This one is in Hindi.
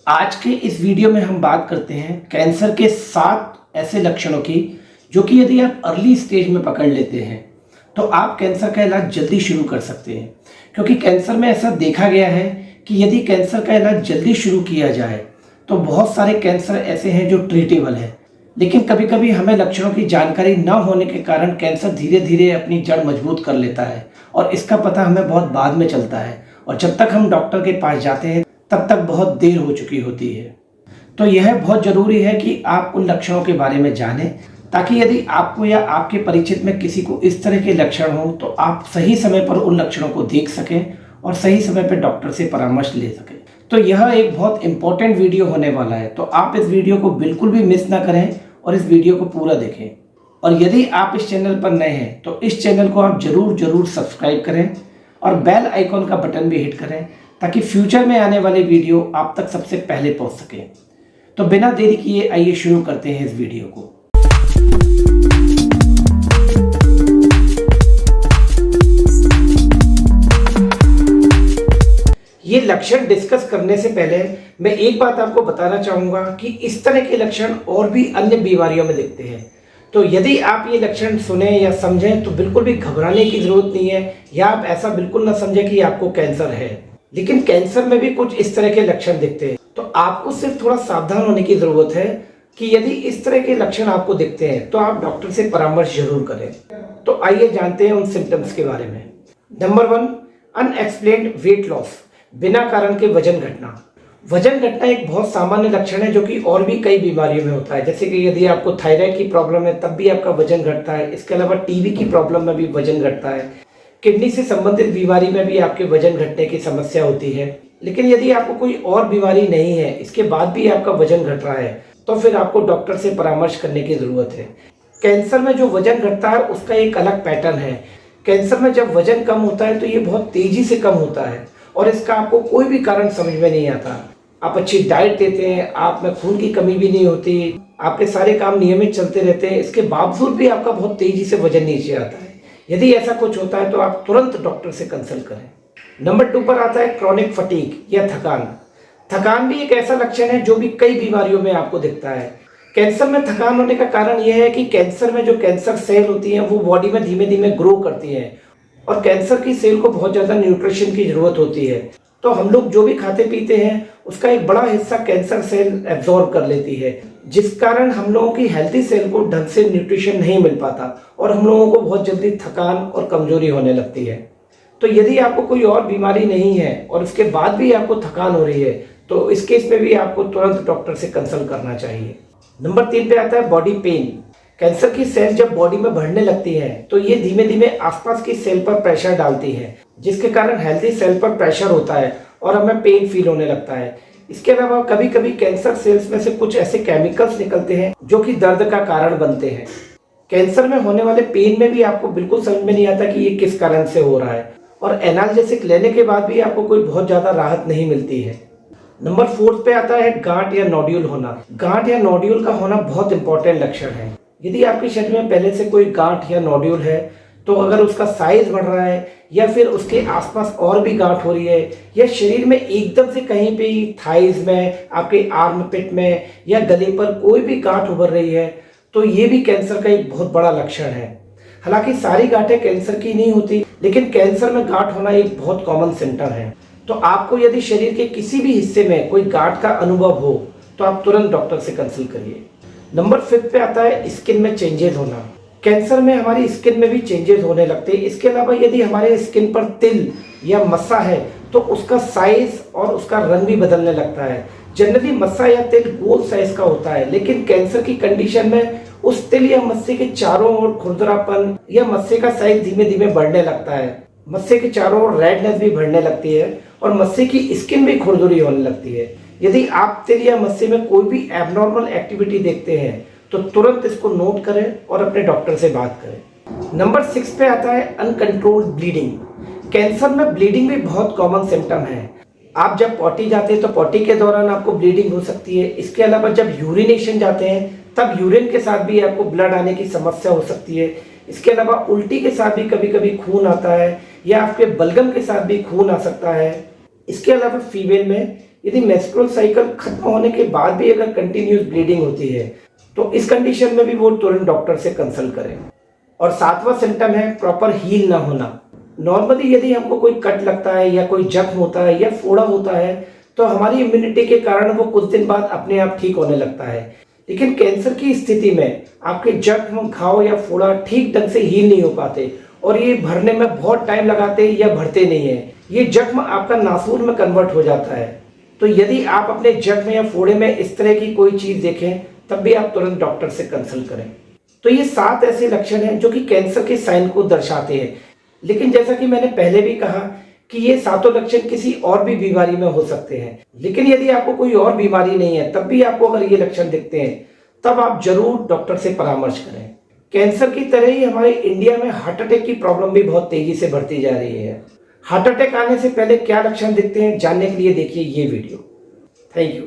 आज के इस वीडियो में हम बात करते हैं कैंसर के 7 ऐसे लक्षणों की जो कि यदि आप अर्ली स्टेज में पकड़ लेते हैं तो आप कैंसर का इलाज जल्दी शुरू कर सकते हैं। क्योंकि कैंसर में ऐसा देखा गया है कि यदि कैंसर का इलाज जल्दी शुरू किया जाए तो बहुत सारे कैंसर ऐसे हैं जो ट्रीटेबल है। लेकिन कभी कभी हमें लक्षणों की जानकारी न होने के कारण कैंसर धीरे धीरे अपनी जड़ मजबूत कर लेता है और इसका पता हमें बहुत बाद में चलता है, और जब तक हम डॉक्टर के पास जाते हैं तब तक बहुत देर हो चुकी होती है। तो यह बहुत ज़रूरी है कि आप उन लक्षणों के बारे में जानें, ताकि यदि आपको या आपके परिचित में किसी को इस तरह के लक्षण हो तो आप सही समय पर उन लक्षणों को देख सकें और सही समय पर डॉक्टर से परामर्श ले सकें। तो यह एक बहुत इंपॉर्टेंट वीडियो होने वाला है, तो आप इस वीडियो को बिल्कुल भी मिस ना करें और इस वीडियो को पूरा देखें। और यदि आप इस चैनल पर नए हैं तो इस चैनल को आप जरूर सब्सक्राइब करें और बेल आइकॉन का बटन भी हिट करें, ताकि फ्यूचर में आने वाले वीडियो आप तक सबसे पहले पहुंच सके। तो बिना देरी किए आइए शुरू करते हैं इस वीडियो को। ये लक्षण डिस्कस करने से पहले मैं एक बात आपको बताना चाहूंगा कि इस तरह के लक्षण और भी अन्य बीमारियों में दिखते हैं। तो यदि आप ये लक्षण सुने या समझें तो बिल्कुल भी घबराने की जरूरत नहीं है, या आप ऐसा बिल्कुल ना समझें कि आपको कैंसर है। लेकिन कैंसर में भी कुछ इस तरह के लक्षण दिखते हैं, तो आपको सिर्फ थोड़ा सावधान होने की जरूरत है कि यदि इस तरह के लक्षण आपको दिखते हैं तो आप डॉक्टर से परामर्श जरूर करें। तो आइए जानते हैं उन सिम्टम्स के बारे में। नंबर 1, अनएक्सप्लेन्ड वेट लॉस, बिना कारण के वजन घटना। वजन घटना एक बहुत सामान्य लक्षण है जो कि और भी कई बीमारियों में होता है, जैसे कि यदि आपको थायराइड की प्रॉब्लम है तब भी आपका वजन घटता है। इसके अलावा टीबी की प्रॉब्लम में भी वजन घटता है। किडनी से संबंधित बीमारी में भी आपके वजन घटने की समस्या होती है। लेकिन यदि आपको कोई और बीमारी नहीं है, इसके बाद भी आपका वजन घट रहा है, तो फिर आपको डॉक्टर से परामर्श करने की जरूरत है। कैंसर में जो वजन घटता है उसका एक अलग पैटर्न है। कैंसर में जब वजन कम होता है तो ये बहुत तेजी से कम होता है और इसका आपको कोई भी कारण समझ में नहीं आता। आप अच्छी डाइट लेते हैं, आप में खून की कमी भी नहीं होती, आपके सारे काम नियमित चलते रहते हैं, इसके बावजूद भी आपका बहुत तेजी से वजन नीचे आता है। यदि ऐसा कुछ होता है तो आप तुरंत डॉक्टर से कंसल्ट करें। नंबर 2 पर आता है क्रॉनिक फटीग या थकान। थकान भी एक ऐसा लक्षण है जो भी कई बीमारियों में आपको दिखता है। कैंसर में थकान होने का कारण यह है कि कैंसर में जो कैंसर सेल होती हैं वो बॉडी में धीमे धीमे ग्रो करती हैं और कैंसर की सेल को बहुत ज़्यादा न्यूट्रिशन की जरूरत होती है। तो हम लोग जो भी खाते पीते हैं उसका एक बड़ा हिस्सा कैंसर सेल एब्जॉर्ब कर लेती है, जिस कारण हम लोगों की हेल्थी सेल को ढंग से न्यूट्रिशन नहीं मिल पाता और हम लोगों को बहुत जल्दी थकान और कमजोरी होने लगती है। तो यदि आपको कोई और बीमारी नहीं है और उसके बाद भी आपको थकान हो रही है तो इस केस में भी आपको तुरंत डॉक्टर से कंसल्ट करना चाहिए। नंबर 3 पे आता है बॉडी पेन। कैंसर की सेल जब बॉडी में बढ़ने लगती है तो ये धीमे धीमे आसपास की सेल पर प्रेशर डालती है, जिसके कारण हेल्थी सेल पर प्रेशर होता है और हमें पेन फील होने लगता है। इसके अलावा कभी कभी कैंसर सेल्स में से कुछ ऐसे केमिकल्स निकलते हैं जो कि दर्द का कारण बनते हैं। कैंसर में होने वाले पेन में भी आपको बिल्कुल समझ में नहीं आता कि ये किस कारण से हो रहा है, और एनाल्जेसिक लेने के बाद भी आपको कोई बहुत ज्यादा राहत नहीं मिलती है। नंबर 4 पे आता है गांठ या नोड्यूल होना। गांठ या नोड्यूल का होना बहुत इंपॉर्टेंट लक्षण है। यदि आपके शरीर में पहले से कोई गांठ या नोड्यूल है तो अगर उसका साइज बढ़ रहा है या फिर उसके आसपास और भी गांठ हो रही है या शरीर में एकदम से कहीं पे थाइज में, आपके आर्म पिट में या गले पर कोई भी गांठ उभर रही है तो ये भी कैंसर का एक बहुत बड़ा लक्षण है। हालांकि सारी गांठें कैंसर की नहीं होती, लेकिन कैंसर में गांठ होना एक बहुत कॉमन सिम्टम है। तो आपको यदि शरीर के किसी भी हिस्से में कोई गांठ का अनुभव हो तो आप तुरंत डॉक्टर से कंसल्ट करिए। नंबर 5 पे आता है स्किन में चेंजेस होना। कैंसर में हमारी स्किन में भी चेंजेस होने लगते हैं। इसके अलावा यदि हमारे स्किन पर तिल या मस्सा है तो उसका साइज और उसका रंग भी बदलने लगता है। जनरली मस्सा या तिल गोल साइज का होता है, लेकिन कैंसर की कंडीशन में उस तिल या मस्से के चारों ओर खुरदरापन या मस्से का साइज धीमे धीमे बढ़ने लगता है। मस्से के चारों ओर रेडनेस भी बढ़ने लगती है और मस्से की स्किन भी खुरदुरी होने लगती है। यदि आप तिल या मस्से में कोई भी एबनॉर्मल एक्टिविटी देखते हैं तो तुरंत इसको नोट करें और अपने डॉक्टर से बात करें। नंबर 6 पे आता है अनकंट्रोल्ड ब्लीडिंग। कैंसर में ब्लीडिंग भी बहुत कॉमन सिम्टम है। आप जब पॉटी जाते हैं तो पॉटी के दौरान आपको ब्लीडिंग हो सकती है। इसके अलावा जब यूरिनेशन जाते हैं तब यूरिन के साथ भी आपको ब्लड आने की समस्या हो सकती है। इसके अलावा उल्टी के साथ भी कभी कभी खून आता है या आपके बलगम के साथ भी खून आ सकता है। इसके अलावा फीमेल में यदि मेंस्ट्रुअल साइकिल खत्म होने के बाद भी अगर कंटिन्यूस ब्लीडिंग होती है तो इस कंडीशन में भी वो तुरंत डॉक्टर से कंसल्ट करें। और सातवां सिम्टम है प्रॉपर हील ना होना। नॉर्मली यदि हमको कोई कट लगता है या कोई जख्म होता है या फोड़ा होता है तो हमारी इम्यूनिटी के कारण वो कुछ दिन बाद अपने आप ठीक होने लगता है। लेकिन कैंसर की स्थिति में आपके जख्म, घाव या फोड़ा ठीक ढंग से हील नहीं हो पाते और ये भरने में बहुत टाइम लगाते या भरते नहीं है। ये जख्म आपका नासूर में कन्वर्ट हो जाता है। तो यदि आप अपने जख्म या फोड़े में इस तरह की कोई चीज़ देखें तब भी आप तुरंत डॉक्टर से कंसल्ट करें। तो ये 7 ऐसे लक्षण हैं जो कि कैंसर के साइन को दर्शाते हैं। लेकिन जैसा कि मैंने पहले भी कहा कि ये सातों लक्षण किसी और भी बीमारी में हो सकते हैं। लेकिन यदि आपको कोई और बीमारी नहीं है तब भी आपको अगर ये लक्षण दिखते हैं तब आप जरूर डॉक्टर से परामर्श करें। कैंसर की तरह ही हमारे इंडिया में हार्ट अटैक की प्रॉब्लम भी बहुत तेजी से बढ़ती जा रही है। हार्ट अटैक आने से पहले क्या लक्षण दिखते हैं जानने के लिए देखिए ये वीडियो। Thank you.